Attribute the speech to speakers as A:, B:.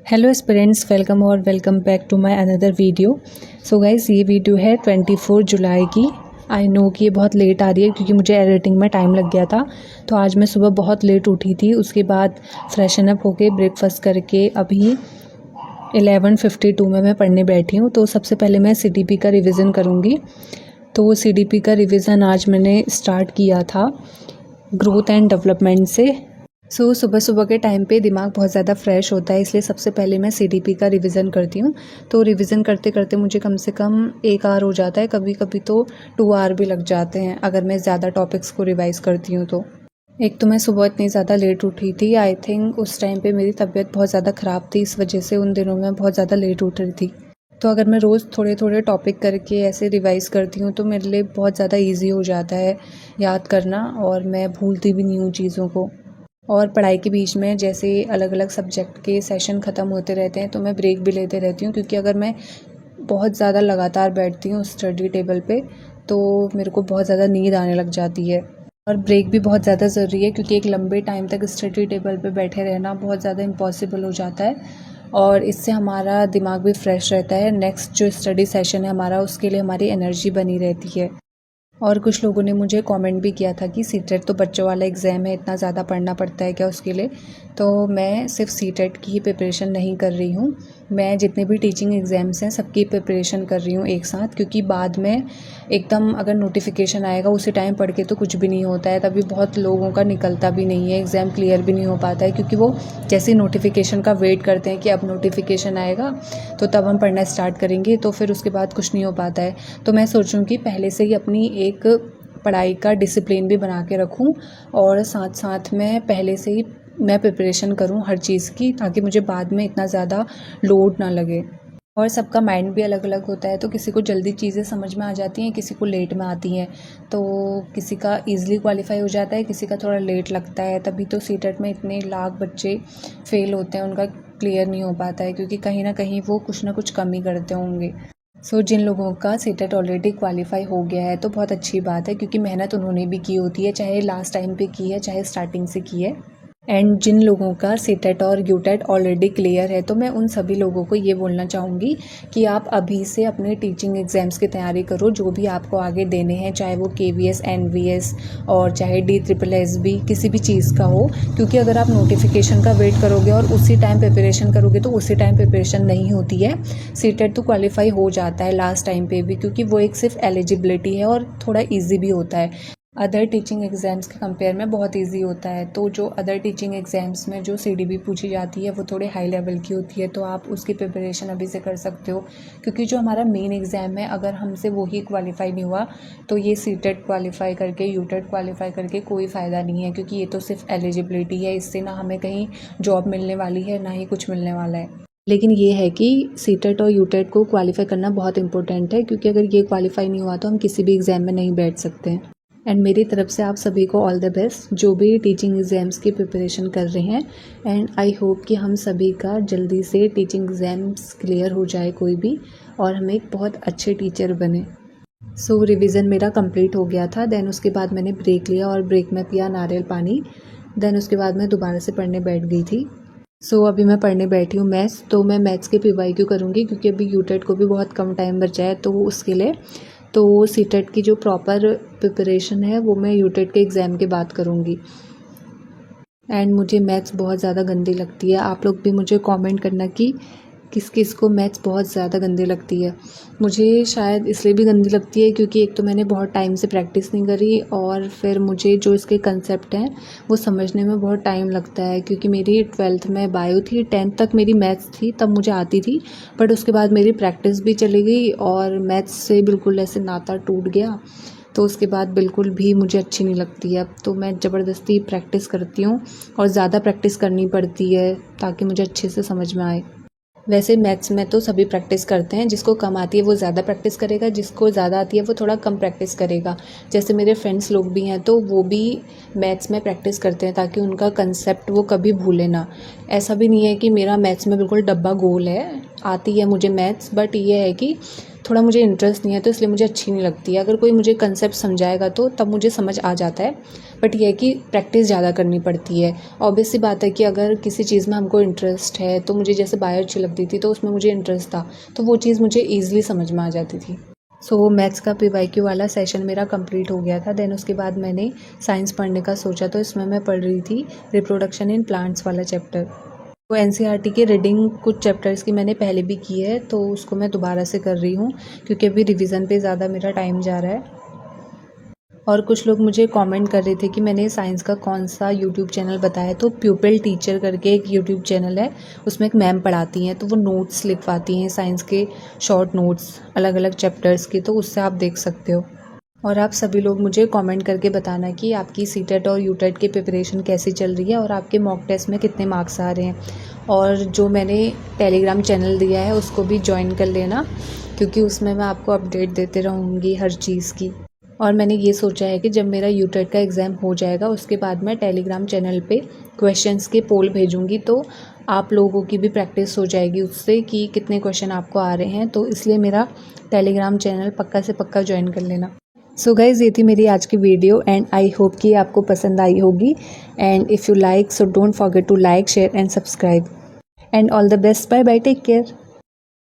A: Hello aspirants, welcome और welcome back to my another video. So guys, ये video है 24 जुलाई की। आई नो कि ये बहुत लेट आ रही है क्योंकि मुझे एडिटिंग में टाइम लग गया था। तो आज मैं सुबह बहुत लेट उठी थी। उसके बाद फ्रेशन अप होके ब्रेकफास्ट करके अभी 11:52 में मैं पढ़ने बैठी हूँ। तो सबसे पहले मैं सीडीपी का रिवीजन करूँगी। तो सीडीपी का रिवीजन आज मैंने स्टार्ट किया था ग्रोथ एंड डेवलपमेंट से। सुबह सुबह के टाइम पे दिमाग बहुत ज़्यादा फ्रेश होता है, इसलिए सबसे पहले मैं सीडीपी का रिवीजन करती हूँ। तो रिवीजन करते करते मुझे कम से कम 1 आवर हो जाता है, कभी कभी तो 2 आवर भी लग जाते हैं अगर मैं ज़्यादा टॉपिक्स को रिवाइज़ करती हूँ तो। एक तो मैं सुबह इतनी ज़्यादा लेट उठी थी। आई थिंक उस टाइम पे मेरी तबीयत बहुत ज़्यादा ख़राब थी, इस वजह से उन दिनों में बहुत ज़्यादा लेट उठ रही थी। तो अगर मैं रोज़ थोड़े थोड़े टॉपिक करके ऐसे रिवाइज़ करती हूँ तो मेरे लिए बहुत ज़्यादा ईजी हो जाता है याद करना, और मैं भूलती भी नहीं हूँ चीज़ों को। और पढ़ाई के बीच में जैसे अलग अलग सब्जेक्ट के सेशन ख़त्म होते रहते हैं तो मैं ब्रेक भी लेते रहती हूँ, क्योंकि अगर मैं बहुत ज़्यादा लगातार बैठती हूँ स्टडी टेबल पे तो मेरे को बहुत ज़्यादा नींद आने लग जाती है। और ब्रेक भी बहुत ज़्यादा ज़रूरी है, क्योंकि एक लंबे टाइम तक स्टडी टेबल पे बैठे रहना बहुत ज़्यादा इम्पॉसिबल हो जाता है, और इससे हमारा दिमाग भी फ्रेश रहता है। नेक्स्ट जो स्टडी सेशन है हमारा, उसके लिए हमारी एनर्जी बनी रहती है। और कुछ लोगों ने मुझे कमेंट भी किया था कि सीटेट तो बच्चों वाला एग्ज़ाम है, इतना ज़्यादा पढ़ना पड़ता है क्या उसके लिए। तो मैं सिर्फ सीटेट की ही प्रिपरेशन नहीं कर रही हूँ, मैं जितने भी टीचिंग एग्ज़ाम्स हैं सबकी प्रिपरेशन कर रही हूँ एक साथ, क्योंकि बाद में एकदम अगर नोटिफिकेशन आएगा उसी टाइम पढ़ के तो कुछ भी नहीं होता है। तभी बहुत लोगों का निकलता भी नहीं है, एग्ज़ाम क्लियर भी नहीं हो पाता है, क्योंकि वो जैसे नोटिफिकेशन का वेट करते हैं कि अब नोटिफिकेशन आएगा तो तब हम पढ़ना स्टार्ट करेंगे, तो फिर उसके बाद कुछ नहीं हो पाता है। तो मैं सोचूँ कि पहले से ही अपनी एक पढ़ाई का डिसिप्लिन भी बना के रखूँ, और साथ साथ में पहले से ही मैं प्रिपरेशन करूँ हर चीज़ की, ताकि मुझे बाद में इतना ज़्यादा लोड ना लगे। और सबका माइंड भी अलग अलग होता है, तो किसी को जल्दी चीज़ें समझ में आ जाती हैं, किसी को लेट में आती हैं। तो किसी का ईज़िली क्वालिफाई हो जाता है, किसी का थोड़ा लेट लगता है। तभी तो सीटेट में इतने लाख बच्चे फेल होते हैं, उनका क्लियर नहीं हो पाता है, क्योंकि कहीं ना कहीं वो कुछ ना कुछ कमी करते होंगे। जिन लोगों का सीटेट ऑलरेडी क्वालिफाई हो गया है तो बहुत अच्छी बात है, क्योंकि मेहनत उन्होंने भी की होती है, चाहे लास्ट टाइम पे की है चाहे स्टार्टिंग से की है। एंड जिन लोगों का सीटेट और यूटेट ऑलरेडी क्लियर है, तो मैं उन सभी लोगों को ये बोलना चाहूँगी कि आप अभी से अपने टीचिंग एग्ज़ाम्स की तैयारी करो, जो भी आपको आगे देने हैं, चाहे वो KVS NVS और चाहे DSSS किसी भी चीज़ का हो। क्योंकि अगर आप नोटिफिकेशन का वेट करोगे और उसी टाइम प्रिपरेशन करोगे तो उसी टाइम प्रिपरेशन नहीं होती है। सीटेट तो क्वालिफाई हो जाता है लास्ट टाइम पे भी, क्योंकि वो एक सिर्फ एलिजिबिलिटी है और थोड़ा ईजी भी होता है। अदर टीचिंग एग्ज़ाम्स के कंपेयर में बहुत इजी होता है। तो जो अदर टीचिंग एग्ज़ाम्स में जो CDB पूछी जाती है वो थोड़े हाई लेवल की होती है, तो आप उसकी प्रिपरेशन अभी से कर सकते हो। क्योंकि जो हमारा मेन एग्ज़ाम है, अगर हमसे वो ही क्वालिफाई नहीं हुआ तो ये सीटेट क्वालिफाई करके यूटेट क्वालिफाई करके कोई फ़ायदा नहीं है, क्योंकि ये तो सिर्फ एलिजिबिलिटी है। इससे ना हमें कहीं जॉब मिलने वाली है, ना ही कुछ मिलने वाला है। लेकिन ये है कि सीटेट और यूटेट को क्वालिफाई करना बहुत इंपॉर्टेंट है, क्योंकि अगर ये क्वालिफाई नहीं हुआ तो हम किसी भी एग्ज़ाम में नहीं बैठ सकते हैं। एंड मेरी तरफ से आप सभी को ऑल द बेस्ट, जो भी टीचिंग एग्ज़ाम्स की प्रिपरेशन कर रहे हैं। एंड आई होप कि हम सभी का जल्दी से टीचिंग एग्ज़ाम्स क्लियर हो जाए कोई भी, और हम एक बहुत अच्छे टीचर बने। रिवीजन मेरा कंप्लीट हो गया था। देन उसके बाद मैंने ब्रेक लिया और ब्रेक में पिया नारियल पानी। देन उसके बाद मैं दोबारा से पढ़ने बैठ गई थी। अभी मैं पढ़ने बैठी हूँ मैथ्स। तो मैं मैथ्स के PYQ करूँगी, क्योंकि अभी यूटेट को भी बहुत कम टाइम बचा है, तो उसके लिए तो सीटेट की जो प्रॉपर प्रिपरेशन है वो मैं यूटेट के एग्ज़ाम के बाद करूँगी। एंड मुझे मैथ्स बहुत ज़्यादा गंदी लगती है। आप लोग भी मुझे कमेंट करना कि किस किस को मैथ्स बहुत ज़्यादा गंदी लगती है। मुझे शायद इसलिए भी गंदी लगती है क्योंकि एक तो मैंने बहुत टाइम से प्रैक्टिस नहीं करी, और फिर मुझे जो इसके कंसेप्ट हैं वो समझने में बहुत टाइम लगता है। क्योंकि मेरी 12th में बायो थी, 10th तक मेरी मैथ्स थी, तब मुझे आती थी, बट उसके बाद मेरी प्रैक्टिस भी चली गई और मैथ्स से बिल्कुल ऐसे नाता टूट गया। तो उसके बाद बिल्कुल भी मुझे अच्छी नहीं लगती है। अब तो मैं ज़बरदस्ती प्रैक्टिस करती हूँ, और ज़्यादा प्रैक्टिस करनी पड़ती है ताकि मुझे अच्छे से समझ में आए। वैसे मैथ्स में तो सभी प्रैक्टिस करते हैं, जिसको कम आती है वो ज़्यादा प्रैक्टिस करेगा, जिसको ज़्यादा आती है वो थोड़ा कम प्रैक्टिस करेगा। जैसे मेरे फ्रेंड्स लोग भी हैं तो वो भी मैथ्स में प्रैक्टिस करते हैं, ताकि उनका कंसेप्ट वो कभी भूले ना। ऐसा भी नहीं है कि मेरा मैथ्स में बिल्कुल डब्बा गोल है, आती है मुझे मैथ्स, बट ये है कि थोड़ा मुझे इंटरेस्ट नहीं है तो इसलिए मुझे अच्छी नहीं लगती है। अगर कोई मुझे कंसेप्ट समझाएगा तो तब मुझे समझ आ जाता है, बट ये है कि प्रैक्टिस ज़्यादा करनी पड़ती है। ऑब्वियस सी बात है कि अगर किसी चीज़ में हमको इंटरेस्ट है, तो मुझे जैसे बायो अच्छी लगती थी तो उसमें मुझे इंटरेस्ट था, तो वो चीज़ मुझे ईज़िली समझ में आ जाती थी। सो मैथ्स का PYQ वाला सेशन मेरा कंप्लीट हो गया था। देन उसके बाद मैंने साइंस पढ़ने का सोचा, तो इसमें मैं पढ़ रही थी रिप्रोडक्शन इन प्लांट्स वाला चैप्टर। तो NCERT की रीडिंग कुछ चैप्टर्स की मैंने पहले भी की है, तो उसको मैं दोबारा से कर रही हूँ क्योंकि अभी रिवीजन पे ज़्यादा मेरा टाइम जा रहा है। और कुछ लोग मुझे कमेंट कर रहे थे कि मैंने साइंस का कौन सा यूट्यूब चैनल बताया, तो प्यूपिल टीचर करके एक यूट्यूब चैनल है, उसमें एक मैम पढ़ाती हैं, तो वो नोट्स लिखवाती हैं साइंस के, शॉर्ट नोट्स अलग अलग चैप्टर्स के, तो उससे आप देख सकते हो। और आप सभी लोग मुझे कमेंट करके बताना कि आपकी CTET और UTET की प्रिपरेशन कैसी चल रही है और आपके मॉक टेस्ट में कितने मार्क्स आ रहे हैं। और जो मैंने टेलीग्राम चैनल दिया है उसको भी ज्वाइन कर लेना, क्योंकि उसमें मैं आपको अपडेट देते रहूँगी हर चीज़ की। और मैंने ये सोचा है कि जब मेरा UTET का एग्ज़ाम हो जाएगा उसके बाद मैं टेलीग्राम चैनल पे क्वेश्चंस के पोल भेजूँगी, तो आप लोगों की भी प्रैक्टिस हो जाएगी उससे कि कितने क्वेश्चन आपको आ रहे हैं। तो इसलिए मेरा टेलीग्राम चैनल पक्का से पक्का ज्वाइन कर लेना। सो गाइज़, ये थी मेरी आज की वीडियो एंड आई होप कि आपको पसंद आई होगी। And if you like, so don't forget to like, share and subscribe. And all the best, bye bye, take care.